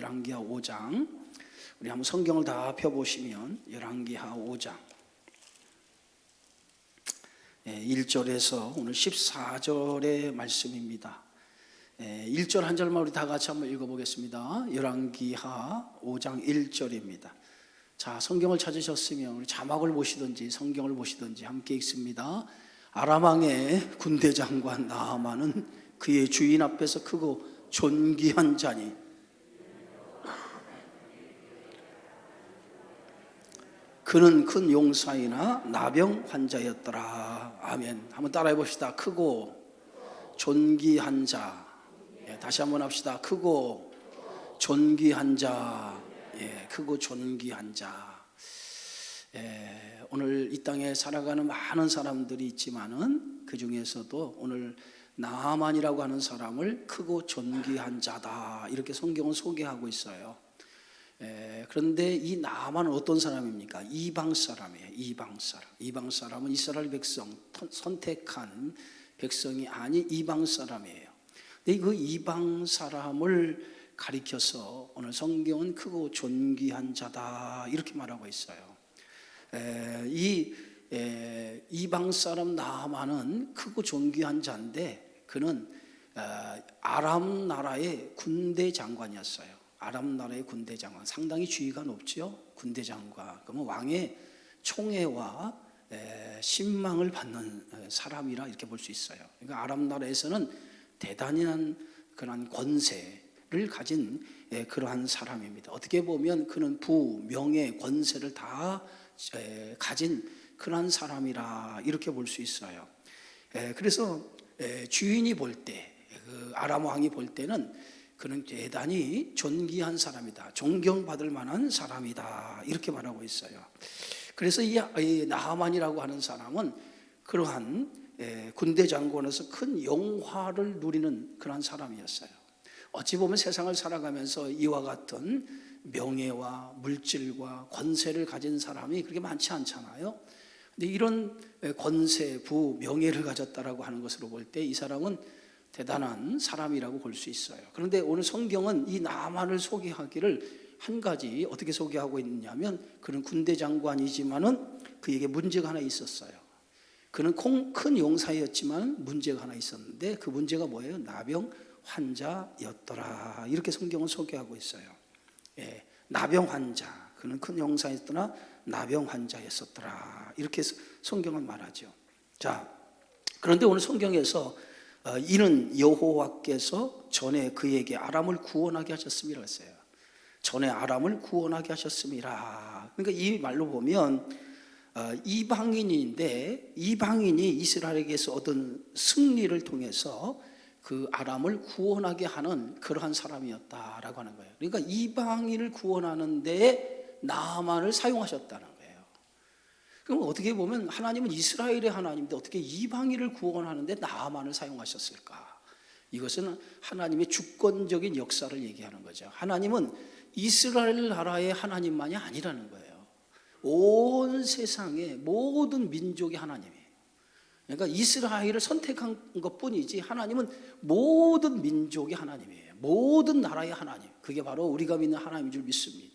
열왕기하 5장. 우리 한번 성경을 다 펴보시면 열왕기하 5장 1절에서 오늘 14절의 말씀입니다. 1절 한 절만 우리 다 같이 한번 읽어보겠습니다. 열왕기하 5장 1절입니다. 자, 성경을 찾으셨으면 우리 자막을 보시든지 성경을 보시든지 함께 읽습니다. 아람 왕의 군대 장관 나아만은 그의 주인 앞에서 크고 존귀한 자니 그는 큰 용사이나 나병 환자였더라. 아멘. 한번 따라해 봅시다. 크고 존귀한 자. 다시 한번 합시다. 크고 존귀한 자. 크고 존귀한 자. 오늘 이 땅에 살아가는 많은 사람들이 있지만은 그 중에서도 오늘 나아만이라고 하는 사람을 크고 존귀한 자다 이렇게 성경은 소개하고 있어요. 그런데 이 나아만은 어떤 사람입니까? 이방 사람이에요. 이방 사람은 이스라엘 백성, 선택한 백성이 아닌 이방 사람이에요. 근데 그 이방 사람을 가리켜서 오늘 성경은 크고 존귀한 자다 이렇게 말하고 있어요. 이방 사람 나아만은 크고 존귀한 자인데 그는 아람 나라의 군대 장관이었어요. 아람 나라의 군대 장관, 상당히 지위가 높죠. 군대 장관, 그러면 왕의 총애와 신망을 받는 사람이라 이렇게 볼 수 있어요. 그러니까 아람 나라에서는 대단한 그런 권세를 가진 그러한 사람입니다. 어떻게 보면 그는 부, 명예, 권세를 다 가진 그러한 사람이라 이렇게 볼 수 있어요. 그래서 주인이 볼 때, 그 아람 왕이 볼 때는 그는 대단히 존귀한 사람이다, 존경받을 만한 사람이다 이렇게 말하고 있어요. 그래서 이 나아만이라고 하는 사람은 그러한 군대 장관에서 큰 영화를 누리는 그런 사람이었어요. 어찌 보면 세상을 살아가면서 이와 같은 명예와 물질과 권세를 가진 사람이 그렇게 많지 않잖아요. 근데 이런 권세, 부, 명예를 가졌다라고 하는 것으로 볼 때 이 사람은 대단한 사람이라고 볼 수 있어요. 그런데 오늘 성경은 이 나아만을 소개하기를 한 가지 어떻게 소개하고 있느냐면 그는 군대 장관이지만은 그에게 문제가 하나 있었어요. 그는 큰 용사였지만 문제가 하나 있었는데 그 문제가 뭐예요? 나병 환자였더라 이렇게 성경은 소개하고 있어요. 나병 환자, 그는 큰 용사였으나 나병 환자였었더라 이렇게 성경은 말하죠. 자, 그런데 오늘 성경에서 이는 여호와께서 전에 그에게 아람을 구원하게 하셨음이라 했어요. 전에 아람을 구원하게 하셨음이라. 그러니까 이 말로 보면 이방인인데 이방인이 이스라엘에게서 얻은 승리를 통해서 그 아람을 구원하게 하는 그러한 사람이었다라고 하는 거예요. 그러니까 이방인을 구원하는 데에 나아만을 사용하셨다는 거예요. 그럼 어떻게 보면 하나님은 이스라엘의 하나님인데 어떻게 이방인을 구원하는데 나아만을 사용하셨을까? 이것은 하나님의 주권적인 역사를 얘기하는 거죠. 하나님은 이스라엘 나라의 하나님만이 아니라는 거예요. 온 세상의 모든 민족의 하나님이에요. 그러니까 이스라엘을 선택한 것뿐이지 하나님은 모든 민족의 하나님이에요. 모든 나라의 하나님. 그게 바로 우리가 믿는 하나님인 줄 믿습니다.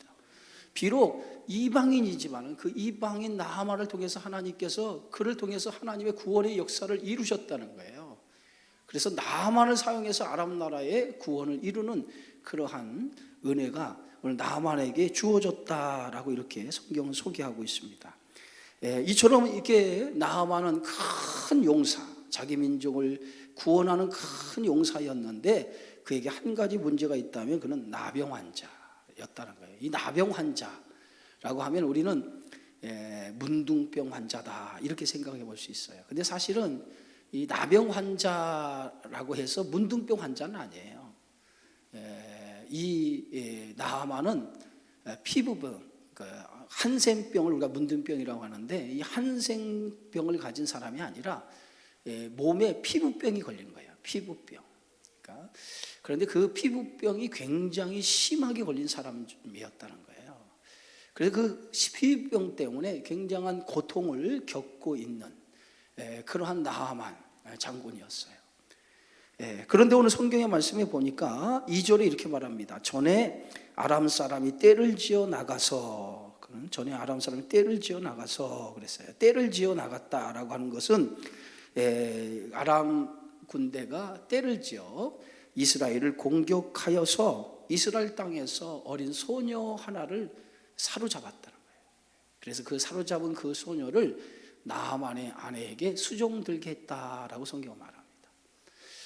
비록 이방인이지만 그 이방인 나아만을 통해서 하나님께서 그를 통해서 하나님의 구원의 역사를 이루셨다는 거예요. 그래서 나아만을 사용해서 아람 나라의 구원을 이루는 그러한 은혜가 오늘 나아만에게 주어졌다라고 이렇게 성경은 소개하고 있습니다. 이처럼 이렇게 나아만은 큰 용사, 자기 민족을 구원하는 큰 용사였는데 그에게 한 가지 문제가 있다면 그는 나병 환자였다는 거예요. 이 나병 환자라고 하면 우리는 문둥병 환자다 이렇게 생각해 볼 수 있어요. 근데 사실은 이 나병 환자라고 해서 문둥병 환자는 아니에요. 이 나아만은 피부병, 한센병을 우리가 문둥병이라고 하는데 이 한센병을 가진 사람이 아니라 몸에 피부병이 걸린 거예요. 피부병. 그런데 그 피부병이 굉장히 심하게 걸린 사람이었다는 거예요. 그래서 그 피부병 때문에 굉장한 고통을 겪고 있는 그러한 나아만 장군이었어요. 그런데 오늘 성경의 말씀에 보니까 2절에 이렇게 말합니다. 전에 아람 사람이 떼를 지어 나가서, 그는 전에 아람 사람이 떼를 지어 나가서 그랬어요. 떼를 지어 나갔다라고 하는 것은 아람 군대가 떼를 지어 이스라엘을 공격하여서 이스라엘 땅에서 어린 소녀 하나를 사로잡았다는 거예요. 그래서 그 사로잡은 그 소녀를 나아만의 아내에게 수종들게 했다라고 성경은 말합니다.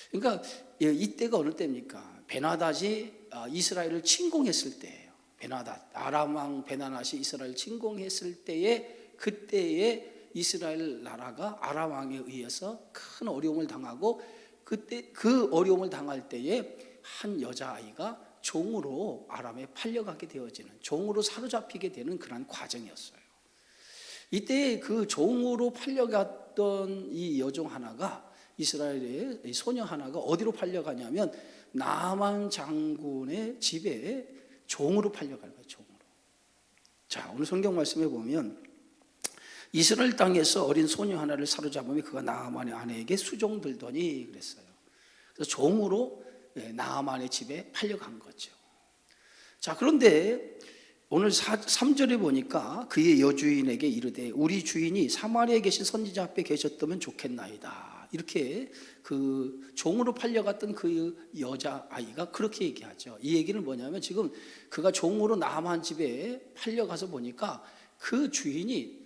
그러니까 이때가 어느 때입니까? 베나닷이 이스라엘을 침공했을 때예요. 베나닷, 아람 왕 베나닷이 이스라엘을 침공했을 때에, 그때에 이스라엘 나라가 아람 왕에 의해서 큰 어려움을 당하고, 그때 그 어려움을 당할 때에 한 여자아이가 종으로 아람에 팔려가게 되어지는, 종으로 사로잡히게 되는 그런 과정이었어요. 이때 그 종으로 팔려갔던 이 여종 하나가, 이스라엘의 소녀 하나가 어디로 팔려가냐면 나만 장군의 집에 종으로 팔려가는 거예요. 종으로. 자, 오늘 성경 말씀에 보면 이스라엘 땅에서 어린 소녀 하나를 사로잡으며 그가 나아만의 아내에게 수종들더니 그랬어요. 그래서 종으로 나아만의 집에 팔려간 거죠. 자, 그런데 오늘 3절에 보니까 그의 여주인에게 이르되 우리 주인이 사마리아에 계신 선지자 앞에 계셨다면 좋겠나이다. 이렇게 그 종으로 팔려갔던 그 여자아이가 그렇게 얘기하죠. 이 얘기는 뭐냐면, 지금 그가 종으로 나만 집에 팔려가서 보니까 그 주인이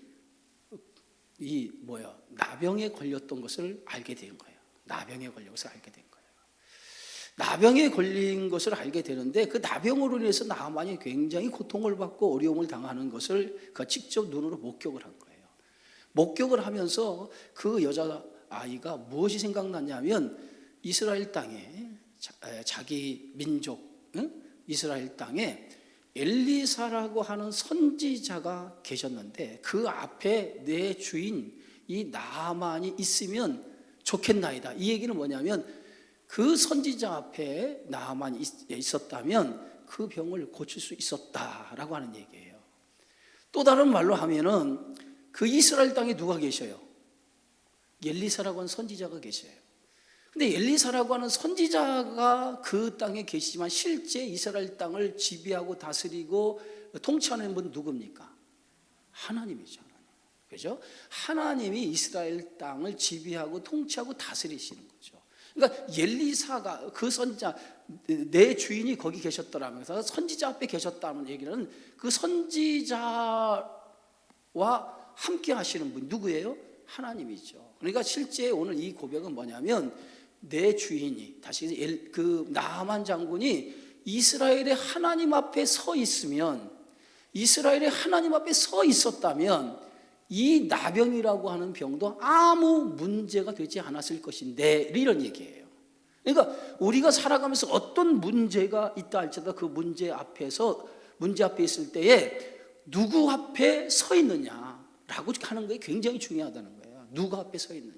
나병에 걸렸던 것을 알게 된 거예요. 나병에 걸려서 알게 된 거예요. 나병에 걸린 것을 알게 되는데, 그 나병으로 인해서 나만이 굉장히 고통을 받고 어려움을 당하는 것을 그가 직접 눈으로 목격을 한 거예요. 목격을 하면서 그 여자아이가 무엇이 생각났냐면, 이스라엘 땅에, 자기 민족 이스라엘 땅에 엘리사라고 하는 선지자가 계셨는데 그 앞에 내 주인 이 나만이 있으면 좋겠나이다. 이 얘기는 뭐냐면, 그 선지자 앞에 나만이 있었다면 그 병을 고칠 수 있었다라고 하는 얘기예요. 또 다른 말로 하면은 그 이스라엘 땅에 누가 계셔요? 엘리사라고 하는 선지자가 계셔요. 근데 엘리사라고 하는 선지자가 그 땅에 계시지만 실제 이스라엘 땅을 지배하고 다스리고 통치하는 분은 누굽니까? 하나님이죠. 그죠? 하나님이 이스라엘 땅을 지배하고 통치하고 다스리시는 거죠. 그러니까 엘리사가, 그 선지자, 내 주인이 거기 계셨더라면서 선지자 앞에 계셨다는 얘기는 그 선지자와 함께 하시는 분 누구예요? 하나님이죠. 그러니까 실제 오늘 이 고백은 뭐냐면, 내 주인이, 다시 그 나아만 장군이 이스라엘의 하나님 앞에 서 있으면, 이스라엘의 하나님 앞에 서 있었다면 이 나병이라고 하는 병도 아무 문제가 되지 않았을 것인데, 이런 얘기예요. 그러니까 우리가 살아가면서 어떤 문제가 있다 할지라도 그 문제 앞에 있을 때에 누구 앞에 서 있느냐라고 하는 게 굉장히 중요하다는 거예요. 누구 앞에 서 있느냐.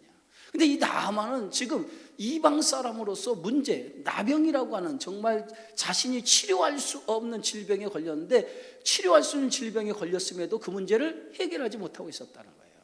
근데 이 나아만은 지금 이방 사람으로서 문제, 나병이라고 하는 정말 자신이 치료할 수 없는 질병에 걸렸는데, 치료할 수 있는 질병에 걸렸음에도 그 문제를 해결하지 못하고 있었다는 거예요.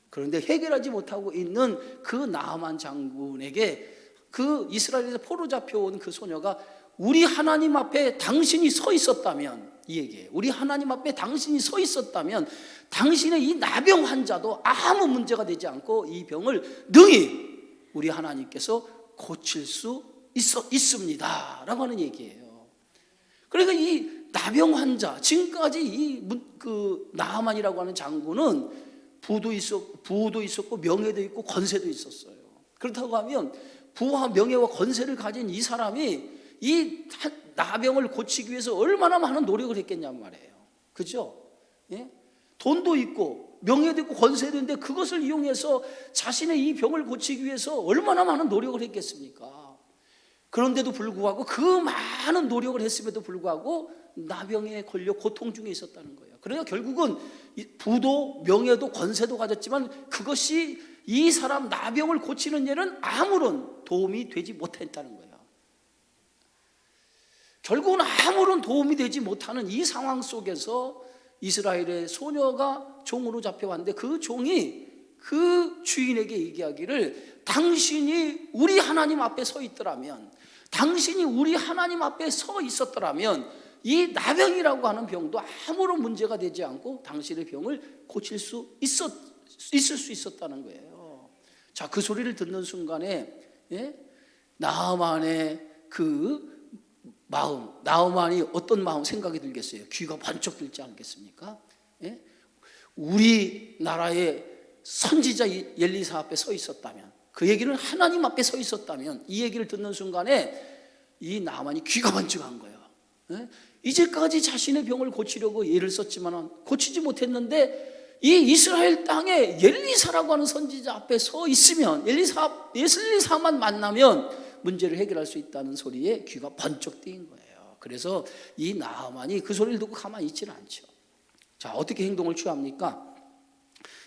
그런데 해결하지 못하고 있는 그 나아만 장군에게 그 이스라엘에서 포로 잡혀온 그 소녀가 우리 하나님 앞에 당신이 서 있었다면, 이 얘기예요. 우리 하나님 앞에 당신이 서 있었다면 당신의 이 나병 환자도 아무 문제가 되지 않고 이 병을 능히 우리 하나님께서 고칠 수 있습니다 라고 하는 얘기예요. 그러니까 이 나병 환자, 지금까지 그 나아만이라고 하는 장군은 부도 있었고 명예도 있고 권세도 있었어요. 그렇다고 하면 부와 명예와 권세를 가진 이 사람이 이 나병을 고치기 위해서 얼마나 많은 노력을 했겠냔 말이에요. 그죠? 예? 돈도 있고 명예도 있고 권세도 있는데 그것을 이용해서 자신의 이 병을 고치기 위해서 얼마나 많은 노력을 했겠습니까? 그런데도 불구하고, 그 많은 노력을 했음에도 불구하고 나병에 걸려 고통 중에 있었다는 거예요. 그러니까 결국은 부도 명예도 권세도 가졌지만 그것이 이 사람 나병을 고치는 일은 아무런 도움이 되지 못했다는 거예요. 결국은 아무런 도움이 되지 못하는 이 상황 속에서 이스라엘의 소녀가 종으로 잡혀왔는데, 그 종이 그 주인에게 얘기하기를, 당신이 우리 하나님 앞에 서 있더라면, 당신이 우리 하나님 앞에 서 있었더라면 이 나병이라고 하는 병도 아무런 문제가 되지 않고 당신의 병을 고칠 수 있을 수 있었다는 거예요. 자, 그 소리를 듣는 순간에 나아만의 그 마음, 나아만이 어떤 마음 생각이 들겠어요? 귀가 번쩍 들지 않겠습니까? 우리나라의 선지자 엘리사 앞에 서 있었다면, 그 얘기는 하나님 앞에 서 있었다면, 이 얘기를 듣는 순간에 이 나아만이 귀가 번쩍한 거예요. 이제까지 자신의 병을 고치려고 애를 썼지만 고치지 못했는데, 이 이스라엘 땅에 엘리사라고 하는 선지자 앞에 서 있으면, 엘리사만 만나면 문제를 해결할 수 있다는 소리에 귀가 번쩍 뜨인 거예요. 그래서 이 나아만이 그 소리를 듣고 가만히 있지는 않죠. 자, 어떻게 행동을 취합니까?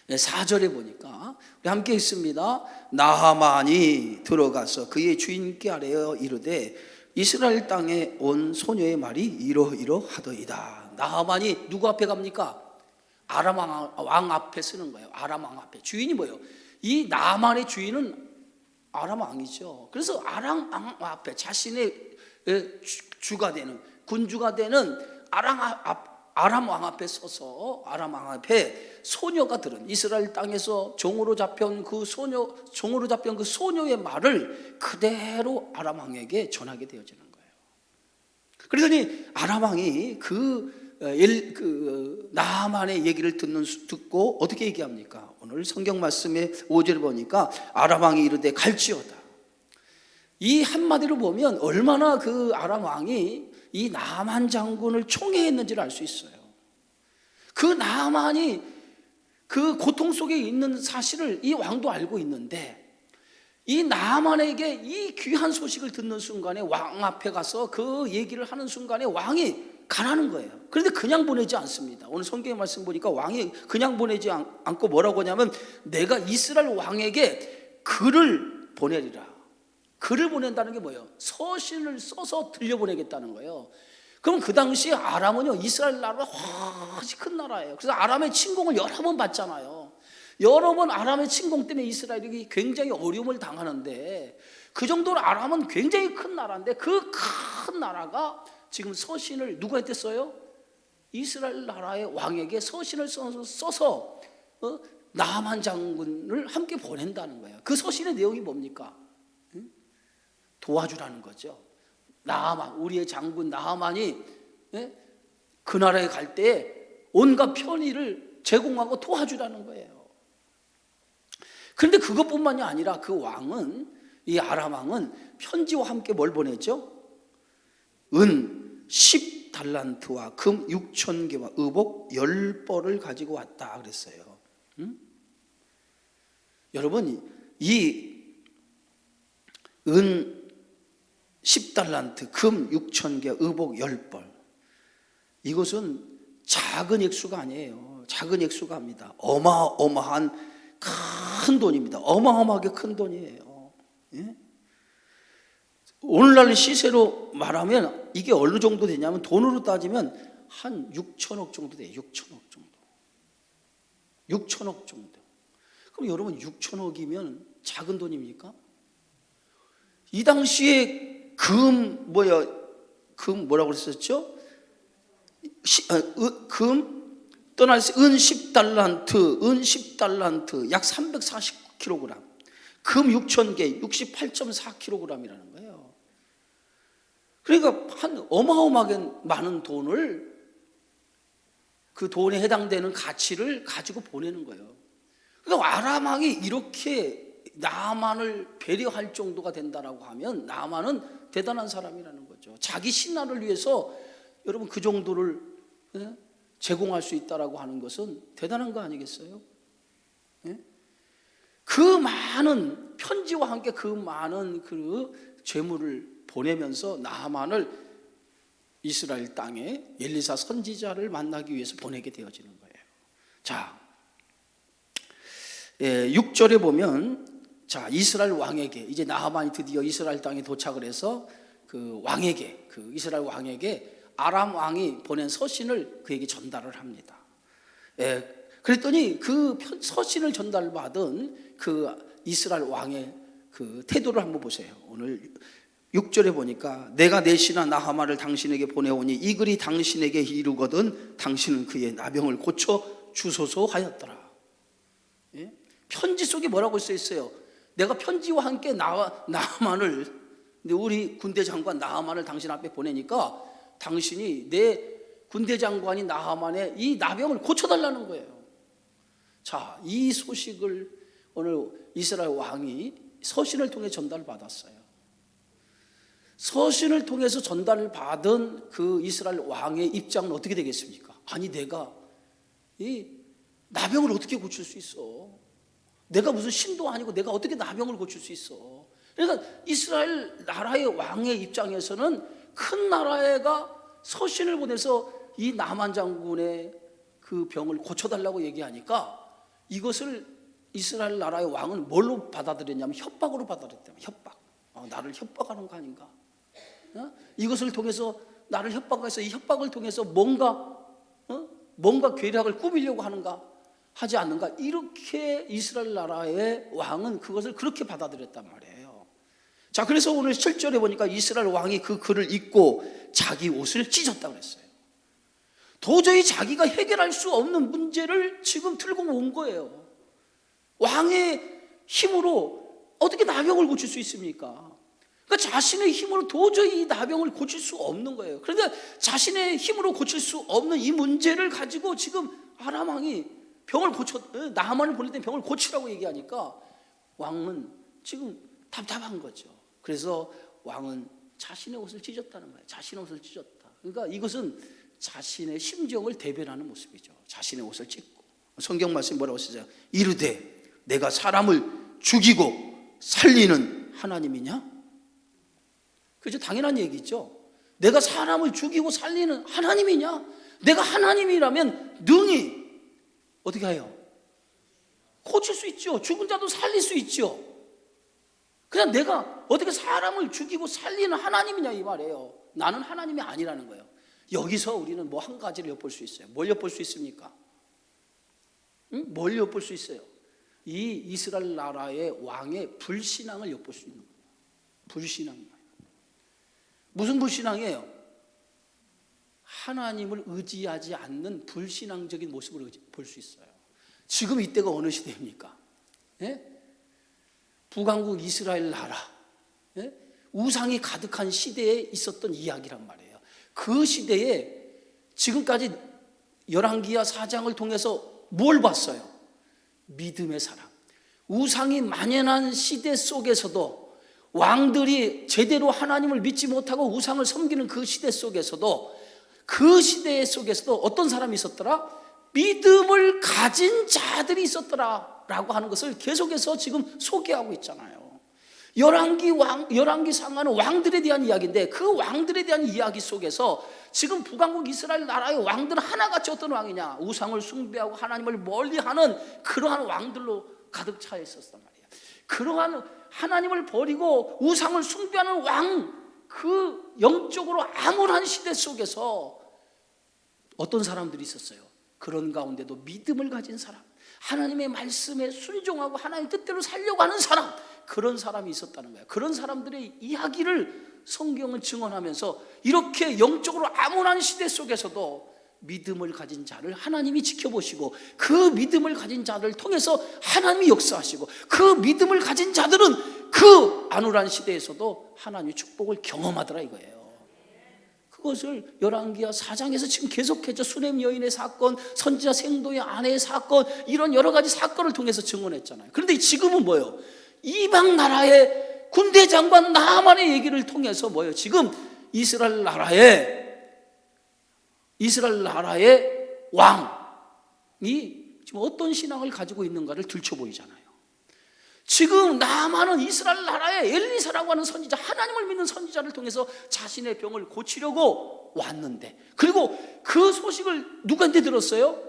4절에 보니까 우리 함께 읽습니다. 나하만이 들어가서 그의 주인께 아뢰어 이르되 이스라엘 땅에 온 소녀의 말이 이러이러하더이다. 나하만이 누구 앞에 갑니까? 아람 왕 앞에 쓰는 거예요. 아람 왕 앞에. 주인이 뭐예요? 이 나하만의 주인은 아람 왕이죠. 그래서 아람 왕 앞에, 자신의 주가 되는, 군주가 되는 아람 왕 앞에 서서, 아람 왕 앞에 소녀가 들은, 이스라엘 땅에서 종으로 잡혀온 그 소녀의 말을 그대로 아람 왕에게 전하게 되어지는 거예요. 그러더니 아람 왕이 그 나하만의 얘기를 듣고 어떻게 얘기합니까? 오늘 성경 말씀에 5절을 보니까 아람 왕이 이르되 갈지어다. 이 한마디로 보면 얼마나 그 아람 왕이 이 나하만 장군을 총애했는지를 알 수 있어요. 그 나하만이 그 고통 속에 있는 사실을 이 왕도 알고 있는데, 이 나하만에게 이 귀한 소식을 듣는 순간에 왕 앞에 가서 그 얘기를 하는 순간에 왕이 가라는 거예요. 그런데 그냥 보내지 않습니다. 오늘 성경의 말씀 보니까 왕이 그냥 보내지 않고 뭐라고 하냐면, 내가 이스라엘 왕에게 글을 보내리라. 글을 보낸다는 게 뭐예요? 서신을 써서 들려보내겠다는 거예요. 그럼 그 당시에 아람은요, 이스라엘 나라가 훨씬 큰 나라예요. 그래서 아람의 침공을 여러 번 받잖아요. 여러 번 아람의 침공 때문에 이스라엘이 굉장히 어려움을 당하는데, 그 정도로 아람은 굉장히 큰 나라인데, 그 큰 나라가 지금 서신을 누구한테 써요? 이스라엘 나라의 왕에게 서신을 써서 나하만 장군을 함께 보낸다는 거예요. 그 서신의 내용이 뭡니까? 도와주라는 거죠. 나하만, 우리의 장군 나하만이 그 나라에 갈 때 온갖 편의를 제공하고 도와주라는 거예요. 그런데 그것뿐만이 아니라 그 왕은, 이 아람 왕은 편지와 함께 뭘 보냈죠? 은 10달란트와 금 6,000개와 의복 10벌을 가지고 왔다 그랬어요. 여러분, 이 은 10달란트, 금 6,000개, 의복 10벌, 이것은 작은 액수가 아니에요. 작은 액수가 아닙니다. 어마어마한 큰 돈입니다. 어마어마하게 큰 돈이에요. 예? 오늘날 시세로 말하면 이게 어느 정도 되냐면, 돈으로 따지면 한 6천억 정도 돼요. 6천억 정도. 6천억 정도. 그럼 여러분, 6천억이면 작은 돈입니까? 이 당시에 금 뭐라고 그랬었죠? 금 떠나서 은 10달란트 약 340kg, 금 6,000개 68.4kg이라는 거예요. 그러니까 한 어마어마하게 많은 돈을, 그 돈에 해당되는 가치를 가지고 보내는 거예요. 그러니까 아람 왕이 이렇게 나하만을 배려할 정도가 된다라고 하면 나하만은 대단한 사람이라는 거죠. 자기 신하를 위해서 여러분 그 정도를 제공할 수 있다라고 하는 것은 대단한 거 아니겠어요? 그 많은 편지와 함께 그 많은 그 재물을 보내면서 나하만을 이스라엘 땅에 엘리사 선지자를 만나기 위해서 보내게 되어지는 거예요. 자, 6절에 보면, 자, 이스라엘 왕에게, 이제 나하만이 드디어 이스라엘 땅에 도착을 해서 그 왕에게, 그 이스라엘 왕에게 아람 왕이 보낸 서신을 그에게 전달을 합니다. 그랬더니 그 서신을 전달받은 그 이스라엘 왕의 그 태도를 한번 보세요. 오늘 6절에 보니까 내가 내 신하 나하만을 당신에게 보내오니 이 글이 당신에게 이르거든 당신은 그의 나병을 고쳐 주소서 하였더라. 예? 편지 속에 뭐라고 써 있어요? 내가 편지와 함께 나하만을, 근데 우리 군대 장관 나하만을 당신 앞에 보내니까 당신이 내 군대 장관이 나하만의 이 나병을 고쳐달라는 거예요. 자, 이 소식을 오늘 이스라엘 왕이 서신을 통해 전달을 받았어요. 서신을 통해서 전달을 받은 그 이스라엘 왕의 입장은 어떻게 되겠습니까? 아니, 내가 이 나병을 어떻게 고칠 수 있어? 내가 무슨 신도 아니고 내가 어떻게 나병을 고칠 수 있어? 그러니까 이스라엘 나라의 왕의 입장에서는 큰 나라가 서신을 보내서 이 나만 장군의 그 병을 고쳐달라고 얘기하니까 이것을 이스라엘 나라의 왕은 뭘로 받아들였냐면 협박으로 받아들였다. 협박. 나를 협박하는 거 아닌가? 이것을 통해서 나를 협박해서 이 협박을 통해서 뭔가 계략을 꾸미려고 하는가 하지 않는가, 이렇게 이스라엘 나라의 왕은 그것을 그렇게 받아들였단 말이에요. 자, 그래서 오늘 7절에 보니까 이스라엘 왕이 그 글을 읽고 자기 옷을 찢었다고 그랬어요. 도저히 자기가 해결할 수 없는 문제를 지금 들고 온 거예요. 왕의 힘으로 어떻게 나병을 고칠 수 있습니까? 그러니까 자신의 힘으로 도저히 이 나병을 고칠 수 없는 거예요. 그런데 자신의 힘으로 고칠 수 없는 이 문제를 가지고 지금 아람 왕이 병을 나하만을 보낼 때 병을 고치라고 얘기하니까 왕은 지금 답답한 거죠. 그래서 왕은 자신의 옷을 찢었다는 거예요. 자신의 옷을 찢었다. 그러니까 이것은 자신의 심정을 대변하는 모습이죠. 자신의 옷을 찢고. 성경 말씀 뭐라고 쓰죠? 이르되 내가 사람을 죽이고 살리는 하나님이냐? 그죠? 당연한 얘기죠. 내가 사람을 죽이고 살리는 하나님이냐? 내가 하나님이라면 능히 어떻게 해요? 고칠 수 있죠. 죽은 자도 살릴 수 있죠. 그냥 내가 어떻게 사람을 죽이고 살리는 하나님이냐 이 말이에요. 나는 하나님이 아니라는 거예요. 여기서 우리는 뭐 한 가지를 엿볼 수 있어요. 뭘 엿볼 수 있습니까? 뭘 엿볼 수 있어요? 이 이스라엘 나라의 왕의 불신앙을 엿볼 수 있는 거예요. 불신앙. 무슨 불신앙이에요? 하나님을 의지하지 않는 불신앙적인 모습을 볼 수 있어요. 지금 이때가 어느 시대입니까? 예? 북왕국 이스라엘 나라, 예? 우상이 가득한 시대에 있었던 이야기란 말이에요. 그 시대에 지금까지 열왕기하 4장을 통해서 뭘 봤어요? 믿음의 사람. 우상이 만연한 시대 속에서도, 왕들이 제대로 하나님을 믿지 못하고 우상을 섬기는 그 시대 속에서도, 그 시대 속에서도 어떤 사람이 있었더라? 믿음을 가진 자들이 있었더라 라고 하는 것을 계속해서 지금 소개하고 있잖아요. 열왕기 상하는 왕들에 대한 이야기인데, 그 왕들에 대한 이야기 속에서 지금 북왕국 이스라엘 나라의 왕들은 하나같이 어떤 왕이냐? 우상을 숭배하고 하나님을 멀리하는 그러한 왕들로 가득 차 있었단 말이에요. 그러한 하나님을 버리고 우상을 숭배하는 왕, 그 영적으로 암울한 시대 속에서 어떤 사람들이 있었어요? 그런 가운데도 믿음을 가진 사람, 하나님의 말씀에 순종하고 하나님 뜻대로 살려고 하는 사람, 그런 사람이 있었다는 거예요. 그런 사람들의 이야기를 성경은 증언하면서 이렇게 영적으로 암울한 시대 속에서도 믿음을 가진 자를 하나님이 지켜보시고, 그 믿음을 가진 자를 통해서 하나님이 역사하시고, 그 믿음을 가진 자들은 그 안울한 시대에서도 하나님의 축복을 경험하더라 이거예요. 그것을 열왕기하 4장에서 지금 계속해서 수넴 여인의 사건, 선지자 생도의 아내의 사건, 이런 여러 가지 사건을 통해서 증언했잖아요. 그런데 지금은 뭐예요? 이방 나라의 군대 장관 나하만의 얘기를 통해서 뭐예요? 지금 이스라엘 나라의 왕이 지금 어떤 신앙을 가지고 있는가를 들춰보이잖아요. 지금 나하만은 이스라엘 나라의 엘리사라고 하는 선지자, 하나님을 믿는 선지자를 통해서 자신의 병을 고치려고 왔는데, 그리고 그 소식을 누구한테 들었어요?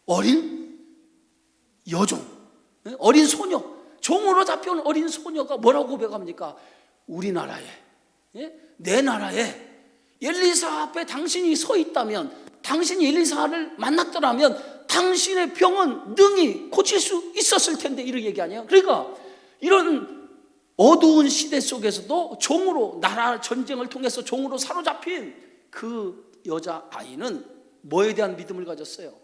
어린 여종, 어린 소녀, 종으로 잡혀온 어린 소녀가 뭐라고 고백합니까? 우리나라에, 내 나라에 엘리사 앞에 당신이 서 있다면, 당신이 엘리사를 만났더라면 당신의 병은 능히 고칠 수 있었을 텐데, 이런 얘기 아니에요? 그러니까 이런 어두운 시대 속에서도 종으로, 나라 전쟁을 통해서 종으로 사로잡힌 그 여자아이는 뭐에 대한 믿음을 가졌어요?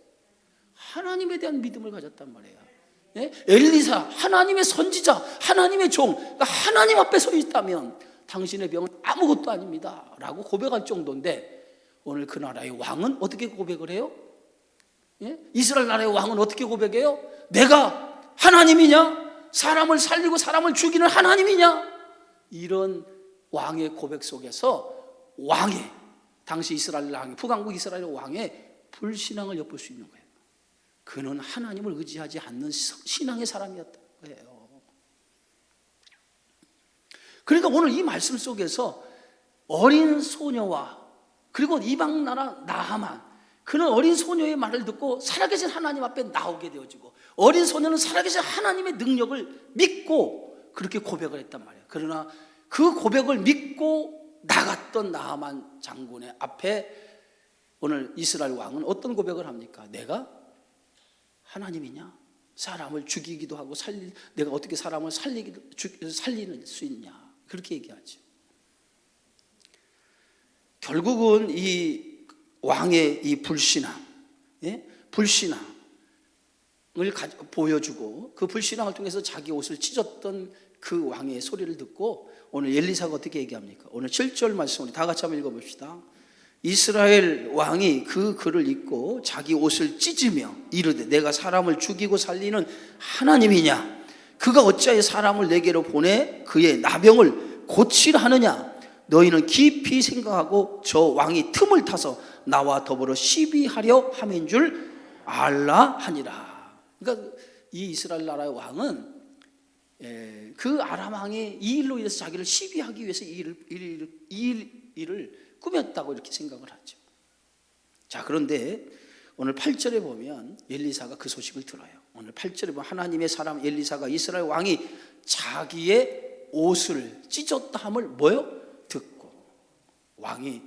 하나님에 대한 믿음을 가졌단 말이에요. 예? 엘리사, 하나님의 선지자, 하나님의 종, 그러니까 하나님 앞에 서 있다면 당신의 병은 아무것도 아닙니다 라고 고백할 정도인데, 오늘 그 나라의 왕은 어떻게 고백을 해요? 예? 이스라엘 나라의 왕은 어떻게 고백해요? 내가 하나님이냐? 사람을 살리고 사람을 죽이는 하나님이냐? 이런 왕의 고백 속에서 왕의, 당시 이스라엘 왕의, 북왕국 이스라엘 왕의 불신앙을 엿볼 수 있는 거예요. 그는 하나님을 의지하지 않는 신앙의 사람이었던 거예요. 그러니까 오늘 이 말씀 속에서 어린 소녀와 그리고 이방 나라 나하만, 그는 어린 소녀의 말을 듣고 살아계신 하나님 앞에 나오게 되어지고, 어린 소녀는 살아계신 하나님의 능력을 믿고 그렇게 고백을 했단 말이에요. 그러나 그 고백을 믿고 나갔던 나하만 장군의 앞에 오늘 이스라엘 왕은 어떤 고백을 합니까? 내가 하나님이냐? 사람을 죽이기도 하고 내가 어떻게 사람을 살리는 수 있냐? 그렇게 얘기하죠. 결국은 이 왕의 이 불신앙, 불신앙을 보여주고 그 불신앙을 통해서 자기 옷을 찢었던 그 왕의 소리를 듣고 오늘 엘리사가 어떻게 얘기합니까? 오늘 7절 말씀 우리 다 같이 한번 읽어봅시다. 이스라엘 왕이 그 글을 읽고 자기 옷을 찢으며 이르되 내가 사람을 죽이고 살리는 하나님이냐? 그가 어찌하여 사람을 내게로 보내 그의 나병을 고치라 하느냐? 너희는 깊이 생각하고 저 왕이 틈을 타서 나와 더불어 시비하려 함인 줄 알라 하니라. 그러니까 이 이스라엘 나라의 왕은 그 아람 왕의 이 일로 인해서 자기를 시비하기 위해서 이 일을 꾸몄다고 이렇게 생각을 하죠. 자, 그런데 오늘 8절에 보면 엘리사가 그 소식을 들어요. 오늘 8절에 보면 하나님의 사람 엘리사가 이스라엘 왕이 자기의 옷을 찢었다함을 뭐요? 듣고, 왕이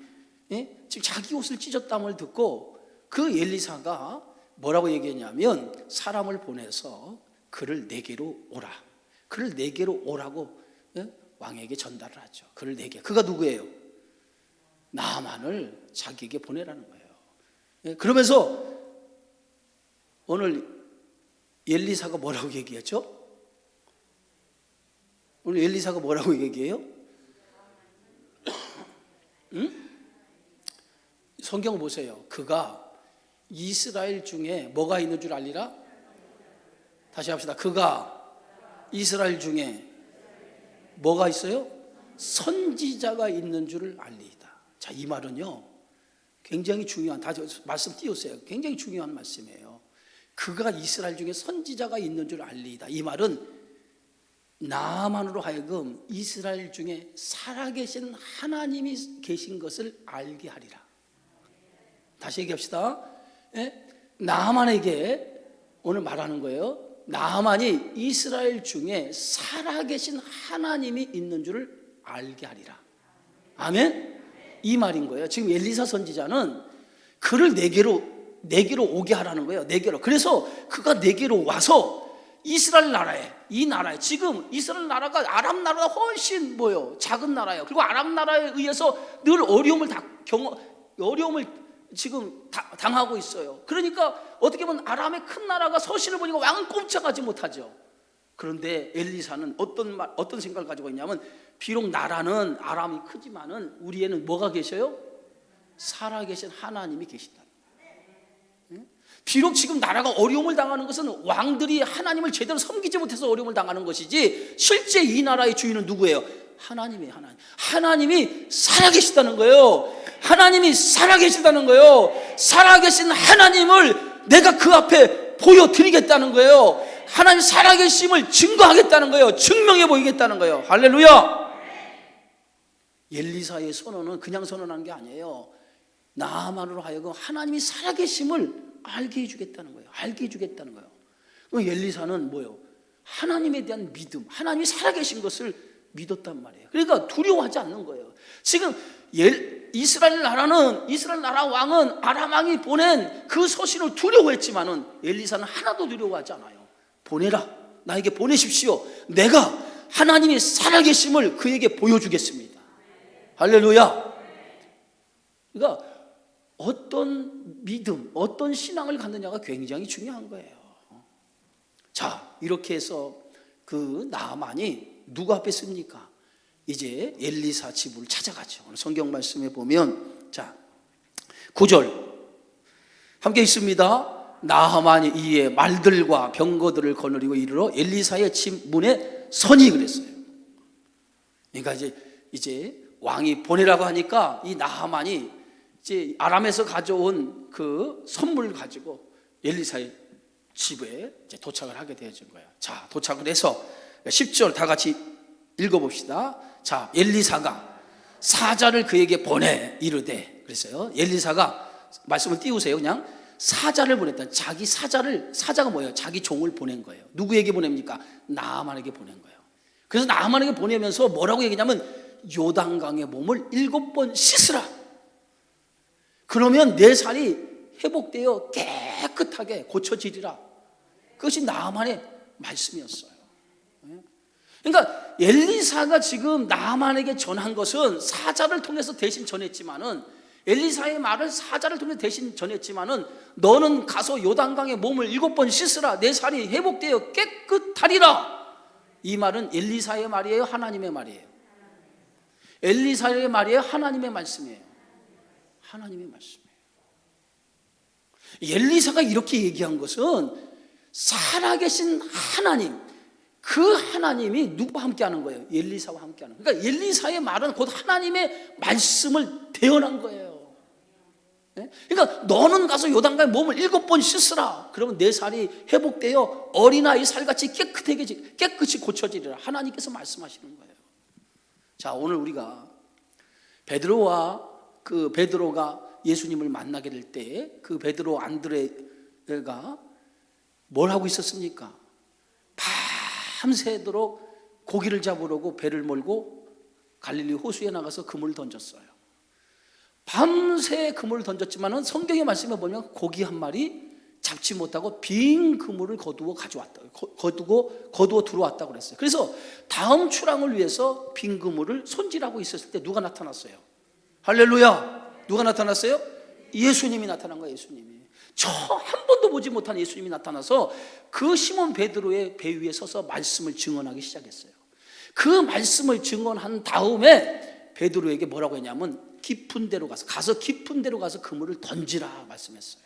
지금 자기 옷을 찢었다함을 듣고 그 엘리사가 뭐라고 얘기했냐면 사람을 보내서 그를 내게로 오라, 그를 내게로 오라고 왕에게 전달을 하죠. 그를 내게, 그가 누구예요? 나하만을 자기에게 보내라는 거예요. 그러면서 오늘 엘리사가 뭐라고 얘기했죠? 오늘 엘리사가 뭐라고 얘기해요? 응? 성경 보세요. 그가 이스라엘 중에 뭐가 있는 줄 알리라? 다시 합시다. 그가 이스라엘 중에 뭐가 있어요? 선지자가 있는 줄 알리이다. 자, 이 말은요 굉장히 중요한, 다 말씀 띄우세요. 굉장히 중요한 말씀이에요. 그가 이스라엘 중에 선지자가 있는 줄 알리이다. 이 말은 나만으로 하여금 이스라엘 중에 살아계신 하나님이 계신 것을 알게 하리라. 다시 얘기합시다. 나만에게 오늘 말하는 거예요. 나만이 이스라엘 중에 살아계신 하나님이 있는 줄을 알게 하리라. 아멘? 이 말인 거예요. 지금 엘리사 선지자는 그를 내게로 오게 하라는 거예요. 내게로. 그래서 그가 내게로 와서 이스라엘 나라에, 이 나라에, 지금 이스라엘 나라가 아람 나라가 훨씬 작은 나라예요. 그리고 아람 나라에 의해서 늘 어려움을 지금 당하고 있어요. 그러니까 어떻게 보면 아람의 큰 나라가 서신을 보니까 왕은 꼼짝하지 못하죠. 그런데 엘리사는 어떤 생각을 가지고 있냐면, 비록 나라는 아람이 크지만은 우리에는 뭐가 계셔요? 살아계신 하나님이 계신다. 비록 지금 나라가 어려움을 당하는 것은 왕들이 하나님을 제대로 섬기지 못해서 어려움을 당하는 것이지, 실제 이 나라의 주인은 누구예요? 하나님이에요. 하나님이 살아계시다는 거예요. 하나님이 살아계시다는 거예요. 살아계신 하나님을 내가 그 앞에 보여드리겠다는 거예요. 하나님 살아계심을 증거하겠다는 거예요. 증명해 보이겠다는 거예요. 할렐루야. 엘리사의 선언은 그냥 선언한 게 아니에요. 나만으로 하여금 하나님이 살아계심을 알게 해주겠다는 거예요. 알게 해주겠다는 거예요. 엘리사는 하나님에 대한 믿음, 하나님이 살아계신 것을 믿었단 말이에요. 그러니까 두려워하지 않는 거예요. 지금 이스라엘 나라 왕은 아람 왕이 보낸 그 서신을 두려워했지만은 엘리사는 하나도 두려워하지 않아요. 보내라, 나에게 보내십시오. 내가 하나님의 살아계심을 그에게 보여주겠습니다. 할렐루야. 그러니까 어떤 믿음, 어떤 신앙을 갖느냐가 굉장히 중요한 거예요. 자, 이렇게 해서 그 나아만이 누구 앞에 씁니까? 이제 엘리사 집을 찾아가죠. 오늘 성경 말씀에 보면, 자, 9절 함께 있습니다. 나아만이 이에 말들과 병거들을 거느리고 이르러 엘리사의 집 문에 서니 그랬어요. 그러니까 이제 왕이 보내라고 하니까 이 나아만이 이제 아람에서 가져온 그 선물을 가지고 엘리사의 집에 이제 도착을 하게 되어진 거예요. 자, 도착을 해서 10절 다 같이 읽어봅시다. 자, 엘리사가 사자를 그에게 보내 이르되 그랬어요. 엘리사가 말씀을 띄우세요. 그냥 사자를 보냈다. 자기 사자가 뭐예요? 자기 종을 보낸 거예요. 누구에게 보냅니까? 나아만에게 보낸 거예요. 그래서 나아만에게 보내면서 뭐라고 얘기냐면 요단강의 몸을 7번 씻으라. 그러면 내 살이 회복되어 깨끗하게 고쳐지리라. 그것이 나아만의 말씀이었어요. 그러니까 엘리사가 지금 나아만에게 전한 것은 사자를 통해서 대신 전했지만은, 엘리사의 말을 사자를 통해 대신 전했지만은, 너는 가서 요단강의 몸을 7번 씻으라. 내 살이 회복되어 깨끗하리라. 이 말은 엘리사의 말이에요? 하나님의 말이에요? 엘리사의 말이에요? 하나님의 말씀이에요? 하나님의 말씀이에요. 엘리사가 이렇게 얘기한 것은 살아계신 하나님, 그 하나님이 누구와 함께하는 거예요? 엘리사와 함께하는 거예요. 그러니까 엘리사의 말은 곧 하나님의 말씀을 대언한 거예요. 그러니까 너는 가서 요단강에 몸을 7번 씻으라. 그러면 내 살이 회복되어 어린아이 살같이 깨끗이 고쳐지리라. 하나님께서 말씀하시는 거예요. 자, 오늘 우리가 베드로가 예수님을 만나게 될 때 그 베드로 안드레가 뭘 하고 있었습니까? 밤새도록 고기를 잡으려고 배를 몰고 갈릴리 호수에 나가서 그물을 던졌어요. 밤새 그물을 던졌지만은 성경의 말씀에 보면 고기 한 마리 잡지 못하고 빈 그물을 거두어 들어왔다고 그랬어요. 그래서 다음 출항을 위해서 빈 그물을 손질하고 있었을 때 누가 나타났어요? 할렐루야! 누가 나타났어요? 예수님이 나타난 거예요. 예수님이. 저 한 번도 보지 못한 예수님이 나타나서 그 시몬 베드로의 배 위에 서서 말씀을 증언하기 시작했어요. 그 말씀을 증언한 다음에 베드로에게 뭐라고 했냐면 깊은 데로 가서 그물을 던지라 말씀했어요.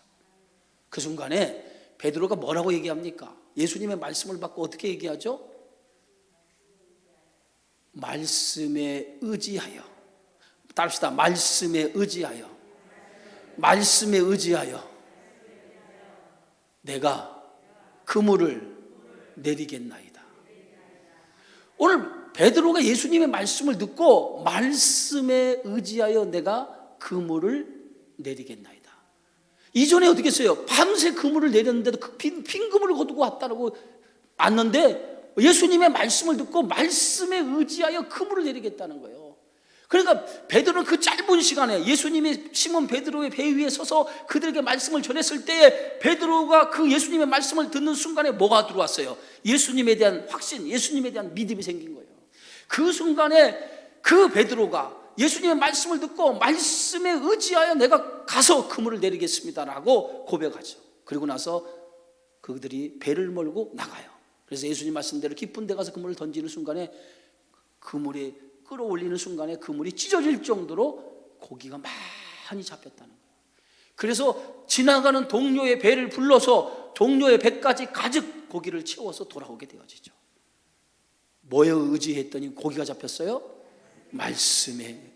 그 순간에 베드로가 뭐라고 얘기합니까? 예수님의 말씀을 받고 어떻게 얘기하죠? 말씀에 의지하여. 따릅시다. 말씀에 의지하여 내가 그물을 내리겠나이다. 오늘 베드로가 예수님의 말씀을 듣고 말씀에 의지하여 내가 그물을 내리겠나이다. 이전에 어떻게 했어요? 밤새 그물을 내렸는데도 빈 그물을 거두고 왔는데 예수님의 말씀을 듣고 말씀에 의지하여 그물을 내리겠다는 거예요. 그러니까 베드로는 그 짧은 시간에 예수님이 시몬 베드로의 배 위에 서서 그들에게 말씀을 전했을 때에 베드로가 그 예수님의 말씀을 듣는 순간에 뭐가 들어왔어요? 예수님에 대한 확신, 예수님에 대한 믿음이 생긴 거예요. 그 순간에 그 베드로가 예수님의 말씀을 듣고 말씀에 의지하여 내가 가서 그물을 내리겠습니다라고 고백하죠. 그리고 나서 그들이 배를 몰고 나가요. 그래서 예수님 말씀대로 깊은 데 가서 그물을 던지는 순간에 그물이 끌어올리는 순간에 그물이 찢어질 정도로 고기가 많이 잡혔다는 거예요. 그래서 지나가는 동료의 배를 불러서 동료의 배까지 가득 고기를 채워서 돌아오게 되어지죠. 뭐에 의지했더니 고기가 잡혔어요? 말씀에,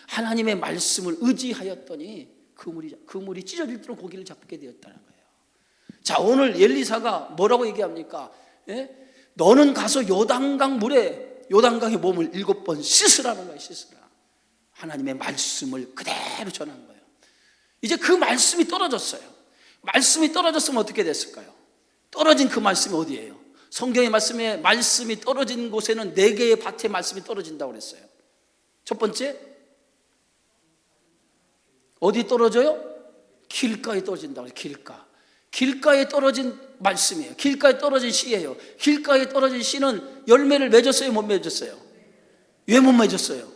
하나님의 말씀을 의지하였더니 그물이 찢어질 정도로 고기를 잡게 되었다는 거예요. 자, 오늘 엘리사가 뭐라고 얘기합니까? 너는 가서 요단강의 몸을 7번 씻으라는 거예요. 씻으라. 하나님의 말씀을 그대로 전한 거예요. 이제 그 말씀이 떨어졌어요. 말씀이 떨어졌으면 어떻게 됐을까요? 떨어진 그 말씀이 어디예요? 성경의 말씀이 떨어진 곳에는 4개의 밭의 말씀이 떨어진다고 그랬어요. 첫 번째, 어디 떨어져요? 길가에 떨어진다고 해요. 길가. 길가에 떨어진 말씀이에요. 길가에 떨어진 씨예요. 길가에 떨어진 씨는 열매를 맺었어요, 못 맺었어요? 왜 못 맺었어요?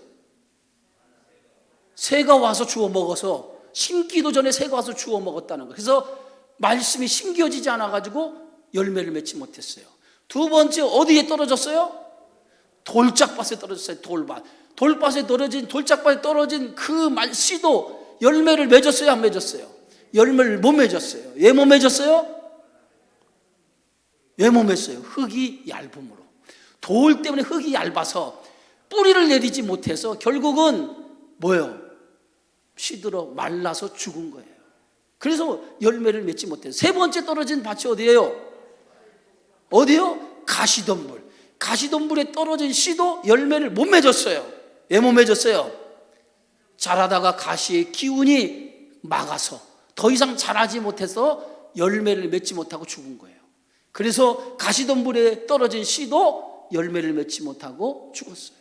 새가 와서 주워 먹어서, 심기도 전에 새가 와서 주워 먹었다는 거예요. 그래서 말씀이 심겨지지 않아가지고 열매를 맺지 못했어요. 두 번째, 어디에 떨어졌어요? 돌짝밭에 떨어졌어요. 돌밭에 떨어진 그 씨도 열매를 맺었어요, 안 맺었어요? 열매를 못 맺었어요. 왜 못 맺었어요? 왜 못 맺었어요? 흙이 얇음으로. 돌 때문에 흙이 얇아서 뿌리를 내리지 못해서 결국은 뭐예요? 시들어 말라서 죽은 거예요. 그래서 열매를 맺지 못해요. 세 번째 떨어진 밭이 어디예요? 어디요? 가시덤불. 가시덤불에 떨어진 씨도 열매를 못 맺었어요. 왜 못 맺었어요? 자라다가 가시의 기운이 막아서 더 이상 자라지 못해서 열매를 맺지 못하고 죽은 거예요. 그래서 가시덤불에 떨어진 씨도 열매를 맺지 못하고 죽었어요.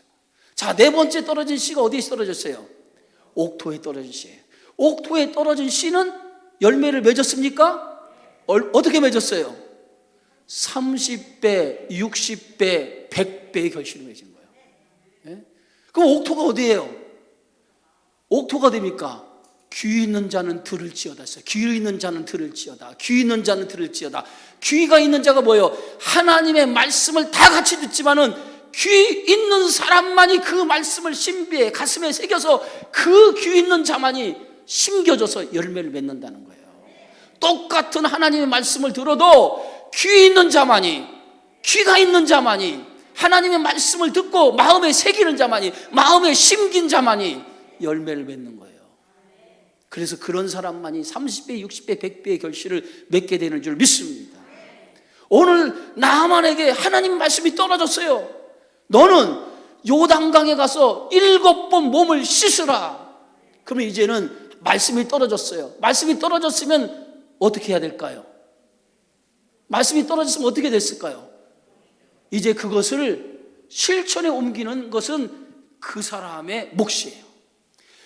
자, 네 번째 떨어진 씨가 어디에 떨어졌어요? 옥토에 떨어진 씨예요. 옥토에 떨어진 씨는 열매를 맺었습니까? 어떻게 맺었어요? 30배, 60배, 100배의 결실을 맺은 거예요. 네? 그럼 옥토가 어디예요? 옥토가 됩니까? 귀 있는 자는 들을지어다 했어요. 귀 있는 자는 들을지어다. 귀 있는 자는 들을지어다. 귀가 있는 자가 뭐예요? 하나님의 말씀을 다 같이 듣지만은 귀 있는 사람만이 그 말씀을 신비에 가슴에 새겨서 그 귀 있는 자만이 심겨져서 열매를 맺는다는 거예요. 똑같은 하나님의 말씀을 들어도 귀 있는 자만이, 귀가 있는 자만이, 하나님의 말씀을 듣고 마음에 새기는 자만이, 마음에 심긴 자만이 열매를 맺는 거예요. 그래서 그런 사람만이 30배, 60배, 100배의 결실을 맺게 되는 줄 믿습니다. 오늘 나만에게 하나님 말씀이 떨어졌어요. 너는 요단강에 가서 7번 몸을 씻으라. 그러면 이제는 말씀이 떨어졌어요. 말씀이 떨어졌으면 어떻게 해야 될까요? 말씀이 떨어졌으면 어떻게 됐을까요? 이제 그것을 실천에 옮기는 것은 그 사람의 몫이에요.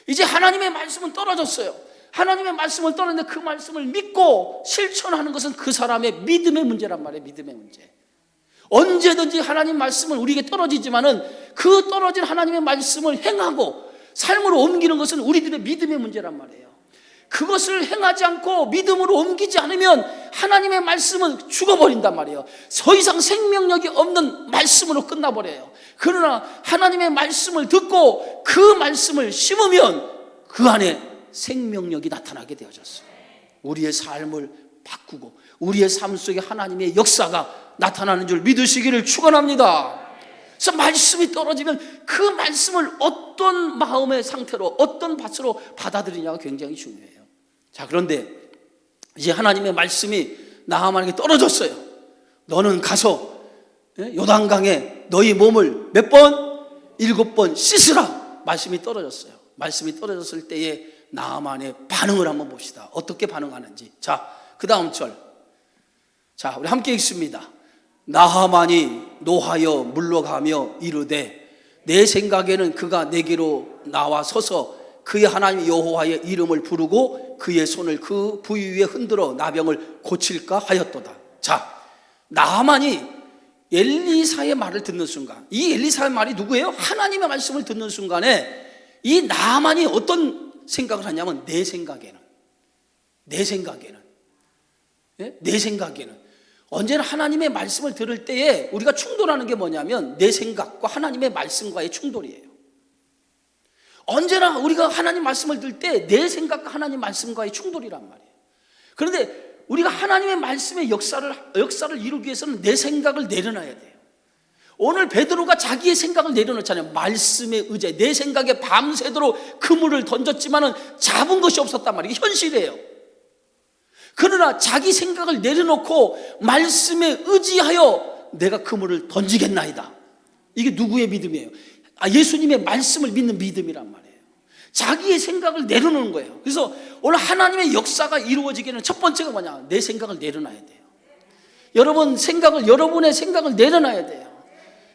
이제 하나님의 말씀은 떨어졌어요. 하나님의 말씀을 떨어졌는데 그 말씀을 믿고 실천하는 것은 그 사람의 믿음의 문제란 말이에요. 믿음의 문제. 언제든지 하나님 말씀은 우리에게 떨어지지만은 그 떨어진 하나님의 말씀을 행하고 삶으로 옮기는 것은 우리들의 믿음의 문제란 말이에요. 그것을 행하지 않고 믿음으로 옮기지 않으면 하나님의 말씀은 죽어버린단 말이에요. 더 이상 생명력이 없는 말씀으로 끝나버려요. 그러나 하나님의 말씀을 듣고 그 말씀을 심으면 그 안에 생명력이 나타나게 되어졌어요. 우리의 삶을 바꾸고 우리의 삶 속에 하나님의 역사가 나타나는 줄 믿으시기를 축원합니다. 그래서 말씀이 떨어지면 그 말씀을 어떤 마음의 상태로 어떤 밭으로 받아들이냐가 굉장히 중요해요. 자, 그런데 이제 하나님의 말씀이 나하만에게 떨어졌어요. 너는 가서 요단강에 너희 몸을 몇 번? 7번 씻으라. 말씀이 떨어졌어요. 말씀이 떨어졌을 때에 나하만의 반응을 한번 봅시다. 어떻게 반응하는지. 자, 그 다음 절. 자, 우리 함께 읽습니다. 나하만이 노하여 물러가며 이르되 내 생각에는 그가 내게로 나와 서서 그의 하나님 여호와의 이름을 부르고 그의 손을 그 부위 위에 흔들어 나병을 고칠까 하였도다. 자, 나하만이 엘리사의 말을 듣는 순간, 이 엘리사의 말이 누구예요? 하나님의 말씀을 듣는 순간에 이 나하만이 어떤 생각을 하냐면 내 생각에는 언제나 하나님의 말씀을 들을 때에 우리가 충돌하는 게 뭐냐면 내 생각과 하나님의 말씀과의 충돌이에요. 언제나 우리가 하나님 말씀을 들을 때 내 생각과 하나님 말씀과의 충돌이란 말이에요. 그런데 우리가 하나님의 말씀의 역사를 이루기 위해서는 내 생각을 내려놔야 돼요. 오늘 베드로가 자기의 생각을 내려놓잖아요. 말씀에 의지해 내 생각에 밤새도록 그물을 던졌지만은 잡은 것이 없었단 말이에요. 이게 현실이에요. 그러나 자기 생각을 내려놓고 말씀에 의지하여 내가 그물을 던지겠나이다. 이게 누구의 믿음이에요? 예수님의 말씀을 믿는 믿음이란 말이에요. 자기의 생각을 내려놓는 거예요. 그래서 오늘 하나님의 역사가 이루어지기에는 첫 번째가 뭐냐? 내 생각을 내려놔야 돼요. 여러분의 생각을 내려놔야 돼요.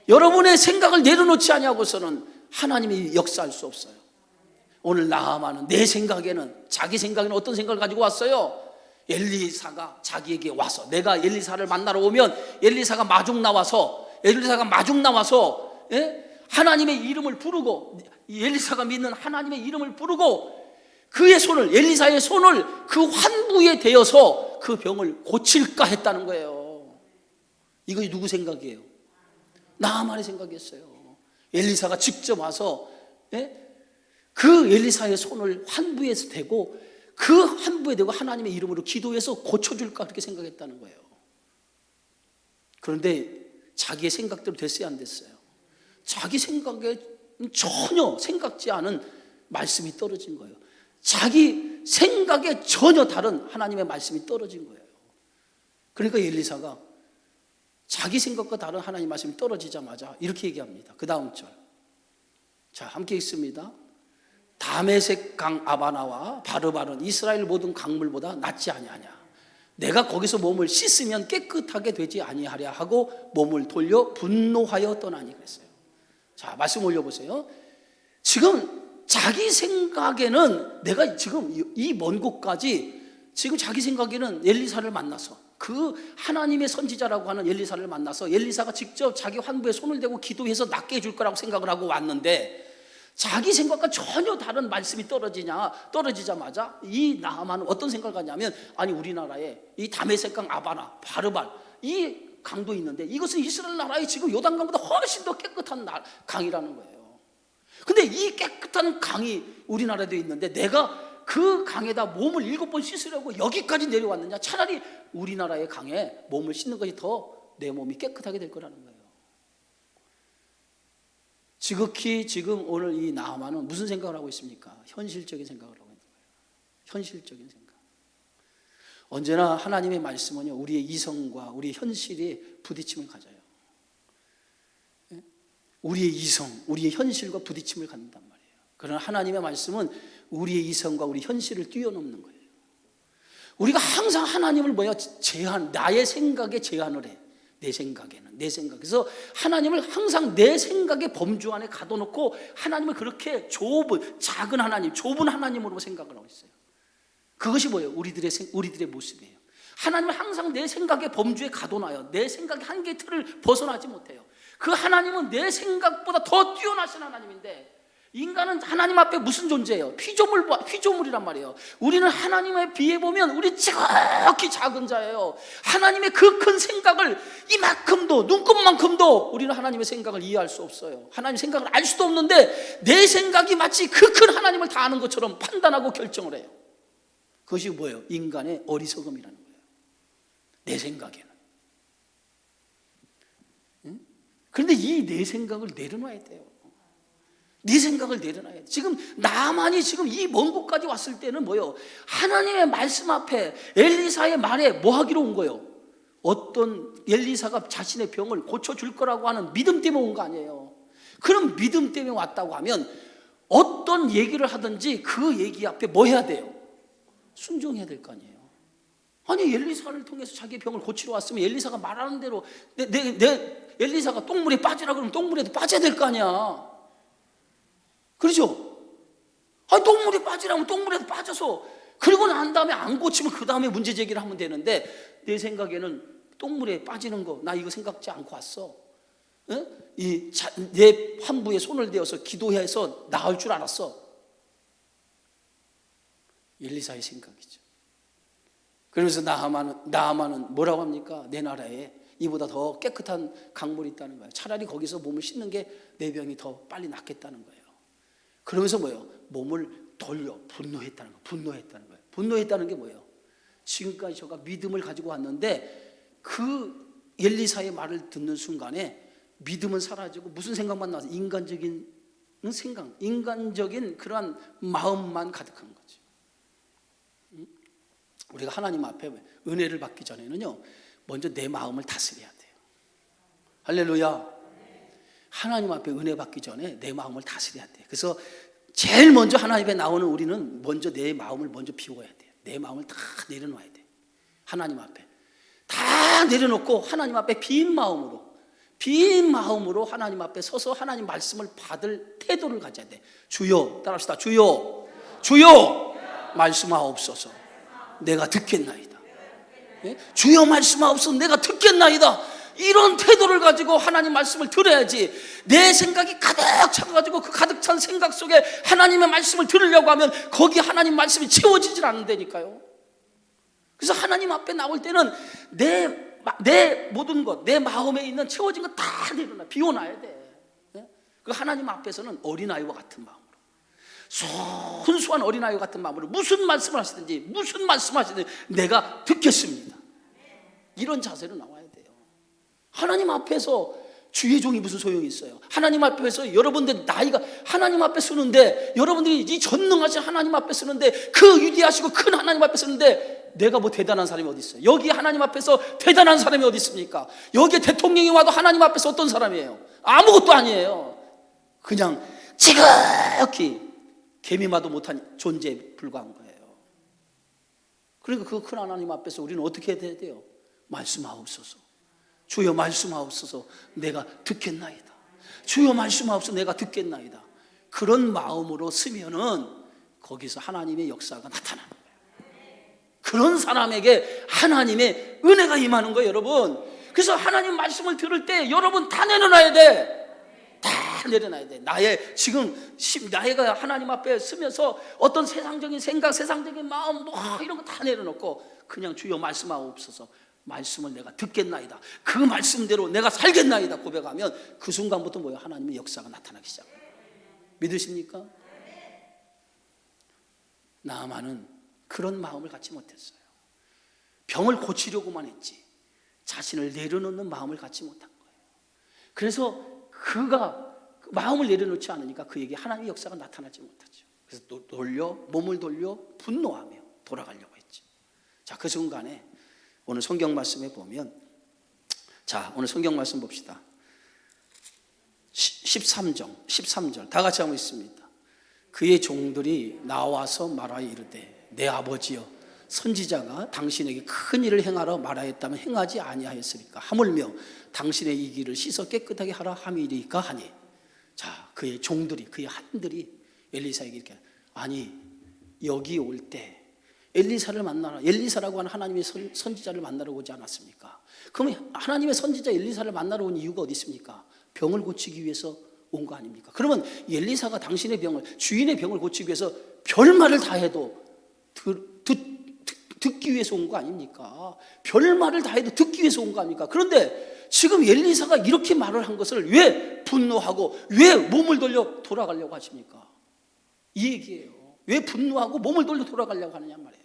여러분의 생각을 내려놓지 않냐고서는 하나님이 역사할 수 없어요. 오늘 나하만은 내 생각에는, 자기 생각에는 어떤 생각을 가지고 왔어요? 엘리사가 자기에게 와서, 내가 엘리사를 만나러 오면 엘리사가 마중 나와서 하나님의 이름을 부르고, 엘리사가 믿는 하나님의 이름을 부르고 그의 손을, 엘리사의 손을 그 환부에 대어서 그 병을 고칠까 했다는 거예요. 이거 누구 생각이에요? 나만의 생각이었어요. 엘리사가 직접 와서 그 엘리사의 손을 환부에서 대고, 그 환부에 대고 하나님의 이름으로 기도해서 고쳐줄까 그렇게 생각했다는 거예요. 그런데 자기의 생각대로 됐어요, 안 됐어요? 자기 생각에 전혀 생각지 않은 말씀이 떨어진 거예요. 자기 생각에 전혀 다른 하나님의 말씀이 떨어진 거예요. 그러니까 엘리사가 자기 생각과 다른 하나님의 말씀이 떨어지자마자 이렇게 얘기합니다. 그 다음 절, 자, 함께 읽습니다. 다메섹 강 아바나와 바르바른 이스라엘 모든 강물보다 낫지 아니하냐. 내가 거기서 몸을 씻으면 깨끗하게 되지 아니하랴 하고 몸을 돌려 분노하여 떠나니 그랬어요. 자, 말씀 올려보세요. 지금 자기 생각에는, 내가 지금 이 먼 곳까지 지금 자기 생각에는 엘리사를 만나서, 그 하나님의 선지자라고 하는 엘리사를 만나서 엘리사가 직접 자기 환부에 손을 대고 기도해서 낫게 해줄 거라고 생각을 하고 왔는데, 자기 생각과 전혀 다른 말씀이 떨어지자마자 이 나하만은 어떤 생각을 하냐면, 아니 우리나라에 이 다메섹강 아바나, 바르발, 이 강도 있는데 이것은 이스라엘 나라의 지금 요단강보다 훨씬 더 깨끗한 강이라는 거예요. 근데 이 깨끗한 강이 우리나라에도 있는데 내가 그 강에다 몸을 7번 씻으려고 여기까지 내려왔느냐. 차라리 우리나라의 강에 몸을 씻는 것이 더 내 몸이 깨끗하게 될 거라는 거예요. 지극히 지금 오늘 이 나하만은 무슨 생각을 하고 있습니까? 현실적인 생각을 하고 있는 거예요. 현실적인 생각. 언제나 하나님의 말씀은요, 우리의 이성과 우리의 현실이 부딪힘을 가져요. 우리의 이성, 우리의 현실과 부딪힘을 갖는단 말이에요. 그러나 하나님의 말씀은 우리의 이성과 우리 현실을 뛰어넘는 거예요. 우리가 항상 하나님을 나의 생각에 제한을 해. 내 생각에는, 내 생각. 그래서 하나님을 항상 내 생각의 범주 안에 가둬놓고 하나님을 그렇게 작은 하나님, 좁은 하나님으로 생각을 하고 있어요. 그것이 뭐예요? 우리들의 모습이에요. 하나님을 항상 내 생각의 범주에 가둬놔요. 내 생각의 한계의 틀을 벗어나지 못해요. 그 하나님은 내 생각보다 더 뛰어나신 하나님인데, 인간은 하나님 앞에 무슨 존재예요? 피조물이란 말이에요. 우리는 하나님에 비해 보면 우리 지극히 작은 자예요. 하나님의 그 큰 생각을 이만큼도, 눈곱만큼도 우리는 하나님의 생각을 이해할 수 없어요. 하나님의 생각을 알 수도 없는데 내 생각이 마치 그 큰 하나님을 다 아는 것처럼 판단하고 결정을 해요. 그것이 뭐예요? 인간의 어리석음이라는 거예요. 내 생각에는. 그런데 이 내 생각을 내려놔야 돼요. 네 생각을 내려놔야 돼. 지금 나만이 지금 이 먼 곳까지 왔을 때는 뭐예요? 하나님의 말씀 앞에 엘리사의 말에 뭐 하기로 온 거예요? 어떤 엘리사가 자신의 병을 고쳐줄 거라고 하는 믿음 때문에 온 거 아니에요. 그런 믿음 때문에 왔다고 하면 어떤 얘기를 하든지 그 얘기 앞에 뭐 해야 돼요? 순종해야 될 거 아니에요. 아니 엘리사를 통해서 자기의 병을 고치러 왔으면 엘리사가 말하는 대로 엘리사가 똥물에 빠지라 그러면 똥물에도 빠져야 될 거 아니야. 그렇죠? 아니 똥물에 빠지라면 똥물에도 빠져서, 그리고 난 다음에 안 고치면 그 다음에 문제 제기를 하면 되는데, 내 생각에는 똥물에 빠지는 거 나 이거 생각지 않고 왔어. 내 환부에 손을 대어서 기도해서 나을 줄 알았어. 엘리사의 생각이죠. 그러면서 나하만은 뭐라고 합니까? 내 나라에 이보다 더 깨끗한 강물이 있다는 거예요. 차라리 거기서 몸을 씻는 게 내 병이 더 빨리 낫겠다는 거예요. 그러면서 뭐예요? 몸을 돌려 분노했다는 거예요. 분노했다는 게 뭐예요? 지금까지 저가 믿음을 가지고 왔는데 그 엘리사의 말을 듣는 순간에 믿음은 사라지고 무슨 생각만 나와서 인간적인 생각, 인간적인 그러한 마음만 가득한 거죠. 우리가 하나님 앞에 은혜를 받기 전에는요, 먼저 내 마음을 다스려야 돼요. 할렐루야. 하나님 앞에 은혜 받기 전에 내 마음을 다스려야 돼요. 그래서 제일 먼저 하나님 앞에 나오는 우리는 먼저 내 마음을 먼저 비워야 돼요. 내 마음을 다 내려놔야 돼요. 하나님 앞에 다 내려놓고 하나님 앞에 빈 마음으로 하나님 앞에 서서 하나님 말씀을 받을 태도를 가져야 돼. 주여, 따라합시다. 주여 말씀하옵소서. 내가 듣겠나이다. 예? 주여 말씀하옵소서 내가 듣겠나이다. 이런 태도를 가지고 하나님 말씀을 들어야지. 내 생각이 가득 차가지고 그 가득 찬 생각 속에 하나님의 말씀을 들으려고 하면 거기 하나님 말씀이 채워지질 않는다니까요. 그래서 하나님 앞에 나올 때는 내 모든 것, 내 마음에 있는 채워진 것 다 내려놔, 비워놔야 돼. 예? 그 하나님 앞에서는 어린아이와 같은 마음으로, 순수한 어린아이와 같은 마음으로 무슨 말씀을 하시든지 무슨 말씀하시든지 내가 듣겠습니다. 이런 자세로 나와야 돼요. 하나님 앞에서 주의 종이 무슨 소용이 있어요? 하나님 앞에서 여러분들 나이가 하나님 앞에 서는데, 여러분들이 이 전능하신 하나님 앞에 서는데, 그 위대하시고 큰 하나님 앞에 서는데 내가 뭐 대단한 사람이 어디 있어요? 여기 하나님 앞에서 대단한 사람이 어디 있습니까? 여기에 대통령이 와도 하나님 앞에서 어떤 사람이에요? 아무것도 아니에요. 그냥 지극히 개미마도 못한 존재에 불과한 거예요. 그러니까 그 큰 하나님 앞에서 우리는 어떻게 해야 돼요? 말씀하옵소서. 주여 말씀하옵소서 내가 듣겠나이다. 주여 말씀하옵소서 내가 듣겠나이다. 그런 마음으로 쓰면은 거기서 하나님의 역사가 나타나는 거예요. 그런 사람에게 하나님의 은혜가 임하는 거예요, 여러분. 그래서 하나님 말씀을 들을 때 여러분 다 내려놔야 돼. 다 내려놔야 돼. 나이가 하나님 앞에 서면서 어떤 세상적인 생각, 세상적인 마음 뭐 이런 거 다 내려놓고 그냥 주여 말씀하옵소서, 말씀을 내가 듣겠나이다, 그 말씀대로 내가 살겠나이다 고백하면 그 순간부터 뭐예요? 하나님의 역사가 나타나기 시작해요. 믿으십니까? 나아만은 그런 마음을 갖지 못했어요. 병을 고치려고만 했지 자신을 내려놓는 마음을 갖지 못한 거예요. 그래서 그가 마음을 내려놓지 않으니까 그에게 하나님의 역사가 나타나지 못하죠. 그래서 몸을 돌려 분노하며 돌아가려고 했죠. 자, 그 순간에 오늘 성경 말씀에 보면, 자, 오늘 성경 말씀 봅시다. 13절 다 같이 한번 있습니다. 그의 종들이 나와서 말하여 이르되 내 아버지여, 선지자가 당신에게 큰 일을 행하라 말하였다면 행하지 아니하였으리까? 하물며 당신의 이 길을 씻어 깨끗하게 하라 함이리까 하니. 자, 그의 종들이, 그의 한들이 엘리사에게 이렇게, 아니 여기 올 때 엘리사를 만나라, 엘리사라고 하는 하나님의 선지자를 만나러 오지 않았습니까? 그러면 하나님의 선지자 엘리사를 만나러 온 이유가 어디 있습니까? 병을 고치기 위해서 온 거 아닙니까? 그러면 엘리사가 당신의 병을, 주인의 병을 고치기 위해서 별말을 다 해도 듣기 위해서 온 거 아닙니까? 별말을 다 해도 듣기 위해서 온 거 아닙니까? 그런데 지금 엘리사가 이렇게 말을 한 것을 왜 분노하고 왜 몸을 돌려 돌아가려고 하십니까? 이 얘기예요. 왜 분노하고 몸을 돌려 돌아가려고 하느냐 말이에요.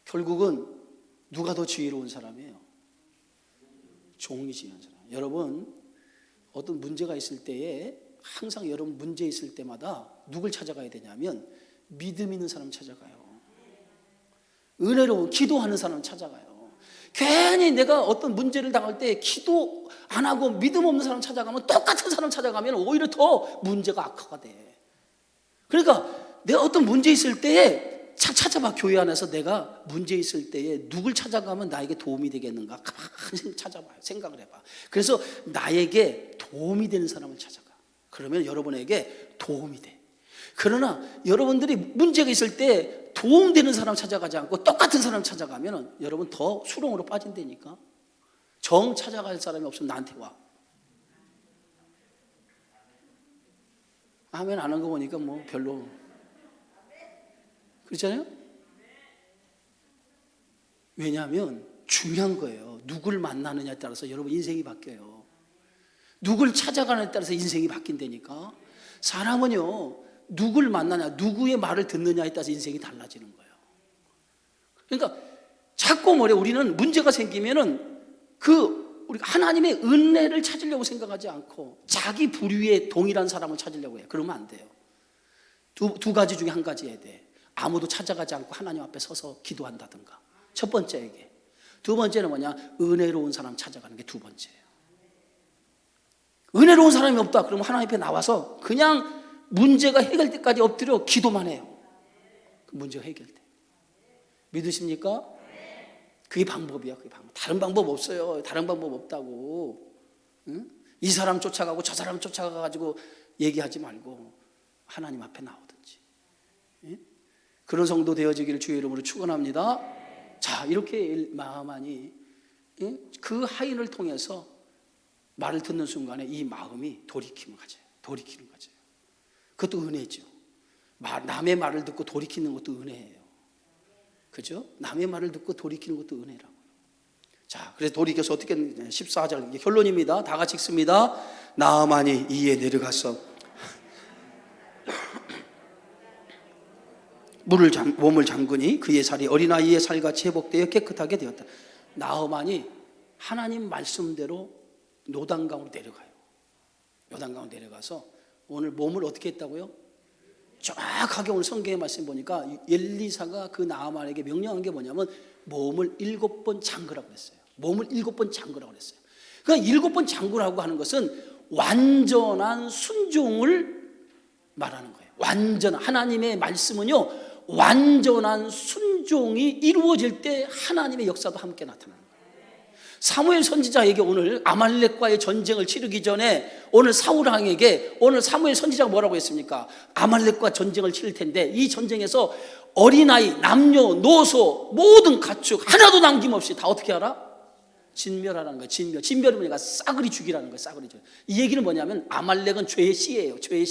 결국은 누가 더 지혜로운 사람이에요? 종이 지혜로운 사람. 여러분, 어떤 문제가 있을 때에 항상 여러분 문제 있을 때마다 누굴 찾아가야 되냐면 믿음 있는 사람 찾아가요. 은혜로운 기도하는 사람 찾아가요. 괜히 내가 어떤 문제를 당할 때 기도 안 하고 믿음 없는 사람 찾아가면, 똑같은 사람 찾아가면 오히려 더 문제가 악화가 돼. 그러니까 내가 어떤 문제 있을 때에 찾아봐. 교회 안에서 내가 문제 있을 때에 누굴 찾아가면 나에게 도움이 되겠는가 가만히 찾아봐요. 생각을 해봐. 그래서 나에게 도움이 되는 사람을 찾아가. 그러면 여러분에게 도움이 돼. 그러나 여러분들이 문제가 있을 때 도움되는 사람 찾아가지 않고 똑같은 사람 찾아가면 여러분 더 수렁으로 빠진다니까. 정 찾아갈 사람이 없으면 나한테 와. 아멘 안 한 거 보니까 뭐 별로 그렇잖아요. 왜냐하면 중요한 거예요. 누굴 만나느냐에 따라서 여러분 인생이 바뀌어요. 누굴 찾아가느냐에 따라서 인생이 바뀐다니까. 사람은요, 누굴 만나냐, 누구의 말을 듣느냐에 따라서 인생이 달라지는 거예요. 그러니까 자꾸 우리는 문제가 생기면은 우리가 하나님의 은혜를 찾으려고 생각하지 않고 자기 부류의 동일한 사람을 찾으려고 해요. 그러면 안 돼요. 두 가지 중에 한 가지 해야 돼. 아무도 찾아가지 않고 하나님 앞에 서서 기도한다든가. 첫 번째에게. 두 번째는 뭐냐? 은혜로운 사람 찾아가는 게 두 번째예요. 은혜로운 사람이 없다. 그러면 하나님 앞에 나와서 그냥 문제가 해결될 때까지 엎드려 기도만 해요. 그 문제가 해결돼. 믿으십니까? 그게 방법이야. 그게 방법. 다른 방법 없어요. 다른 방법 없다고. 응? 이 사람 쫓아가고 저 사람 쫓아가가지고 얘기하지 말고 하나님 앞에 나오든지. 응? 그런 성도 되어지기를 주의 이름으로 축원합니다. 자, 이렇게 나아만이 그 하인을 통해서 말을 듣는 순간에 이 마음이 돌이키는 거죠. 그것도 은혜죠. 남의 말을 듣고 돌이키는 것도 은혜예요. 그죠? 남의 말을 듣고 돌이키는 것도 은혜라고요. 자, 그래서 돌이켜서 어떻게 14절 결론입니다. 다 같이 읽습니다. 나아만이 이에 내려가서 몸을 잠그니 그의 살이 어린아이의 살같이 회복되어 깨끗하게 되었다. 나아만이 하나님 말씀대로 요단강으로 내려가요. 요단강으로 내려가서 오늘 몸을 어떻게 했다고요? 정확하게 오늘 성경의 말씀 보니까 엘리사가 그 나아만에게 명령한 게 뭐냐면 몸을 7번 잠그라고 했어요. 몸을 7번 잠그라고 했어요. 그러니까 7번 잠그라고 하는 것은 완전한 순종을 말하는 거예요. 하나님의 말씀은요, 완전한 순종이 이루어질 때 하나님의 역사도 함께 나타나는 거예요. 사무엘 선지자에게 오늘 아말렉과의 전쟁을 치르기 전에 오늘 사울왕에게 오늘 사무엘 선지자가 뭐라고 했습니까? 아말렉과 전쟁을 치를 텐데 이 전쟁에서 어린아이, 남녀, 노소 모든 가축 하나도 남김없이 다 어떻게 하라? 진멸하라는 거예요. 진멸은 뭐냐? 싸그리 죽이라는 거예요. 싸그리 죽이. 이 얘기는 뭐냐면 아말렉은 죄의 씨예요. 죄의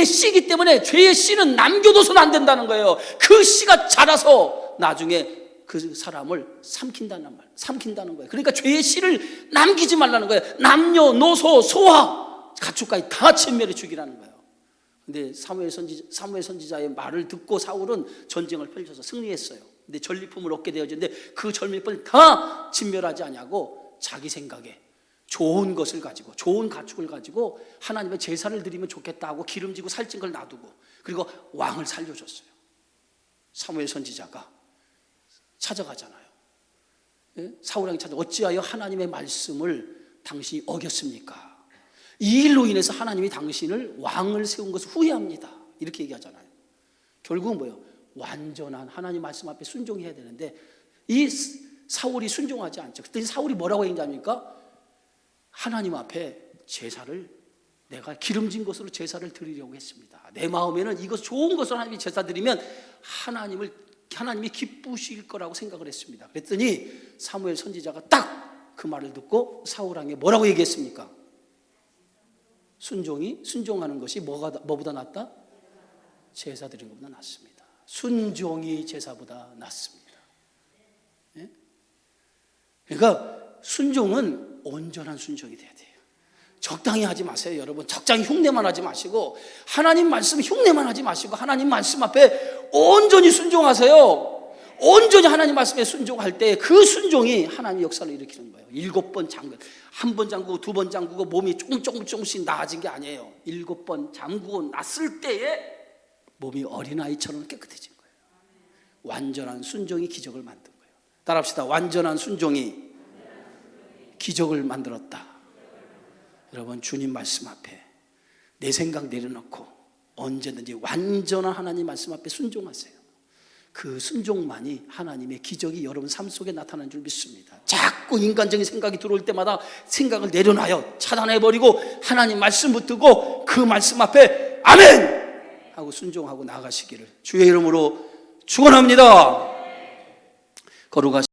씨이기 때문에 죄의 씨는 남겨둬서는 안 된다는 거예요. 그 씨가 자라서 나중에 그 사람을 삼킨다는 거예요. 그러니까 죄의 씨를 남기지 말라는 거예요. 남녀, 노소, 소와 가축까지 다 진멸해 죽이라는 거예요. 근데 사무엘 선지자의 말을 듣고 사울은 전쟁을 펼쳐서 승리했어요. 근데 전리품을 얻게 되어졌는데 그 전리품을 다 진멸하지 않냐고 자기 생각에 좋은 것을 가지고 좋은 가축을 가지고 하나님의 제사를 드리면 좋겠다 하고 기름지고 살찐 걸 놔두고 그리고 왕을 살려줬어요. 사무엘 선지자가 찾아가잖아요. 사울왕이 어찌하여 하나님의 말씀을 당신이 어겼습니까? 이 일로 인해서 하나님이 당신을 왕을 세운 것을 후회합니다. 이렇게 얘기하잖아요. 결국은 뭐예요? 완전한 하나님 말씀 앞에 순종해야 되는데 이 사울이 순종하지 않죠. 그때 사울이 뭐라고 얘기합니까? 하나님 앞에 제사를 내가 기름진 것으로 제사를 드리려고 했습니다. 내 마음에는 이것 좋은 것으로 하나님이 제사 드리면 하나님이 기쁘실 거라고 생각을 했습니다. 그랬더니 사무엘 선지자가 딱 그 말을 듣고 사울왕에 뭐라고 얘기했습니까? 순종하는 것이 뭐보다 낫다? 제사 드리는 것보다 낫습니다. 순종이 제사보다 낫습니다. 예? 그러니까 순종은 온전한 순종이 돼야 돼요. 적당히 하지 마세요, 여러분. 적당히 흉내만 하지 마시고 하나님 말씀 흉내만 하지 마시고 하나님 말씀 앞에 온전히 순종하세요. 온전히 하나님 말씀에 순종할 때 그 순종이 하나님의 역사를 일으키는 거예요. 7번 잠그고, 한 번 잠그고 2번 잠그고 몸이 조금씩 나아진 게 아니에요. 7번 잠그고 났을 때에 몸이 어린아이처럼 깨끗해진 거예요. 완전한 순종이 기적을 만든 거예요. 따라합시다. 완전한 순종이 기적을 만들었다. 여러분, 주님 말씀 앞에 내 생각 내려놓고 언제든지 완전한 하나님 말씀 앞에 순종하세요. 그 순종만이 하나님의 기적이 여러분 삶 속에 나타나는 줄 믿습니다. 자꾸 인간적인 생각이 들어올 때마다 생각을 내려놔요. 차단해버리고 하나님 말씀 붙들고 그 말씀 앞에 아멘! 하고 순종하고 나가시기를 주의 이름으로 축원합니다. 거룩하신